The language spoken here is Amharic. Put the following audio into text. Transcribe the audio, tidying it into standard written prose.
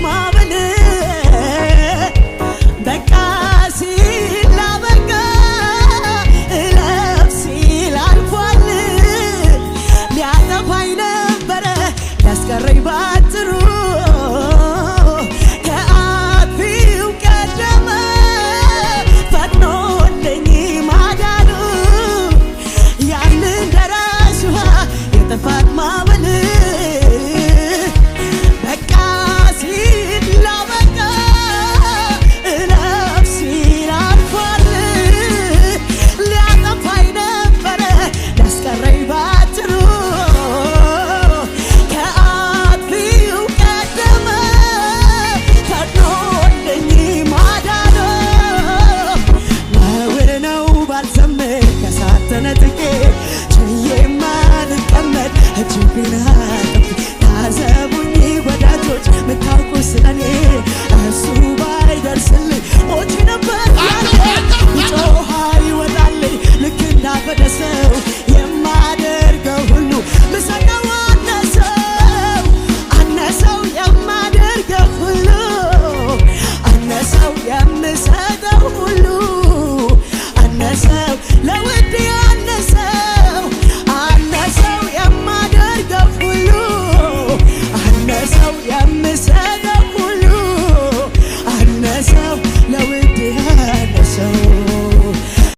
ማበል በቃ ሲላበቃ እለፍ ሲል አልፏል ሊያጠፋኝ ነበረ ሊያስቀረኝ ባትሩ ከአጥፊው ቀደመ ፈጥኖልኝ ማዳኑ ያንን ደራሽ ውሃ የጥፋት ማዕበል በቃ ሲላበቃ እለፍ ሲል አልፏል ሊያጠፋኝ ነበረ ሊያስቀረኝ ባትሩ ከአጥፊው ቀደመ ፈጥኖልኝ ማዳኑ ነውር ነው ባልዘምር ከእሳት ተነጥቄ ችዬማ ልቀመጥ እጅግን አጥፍ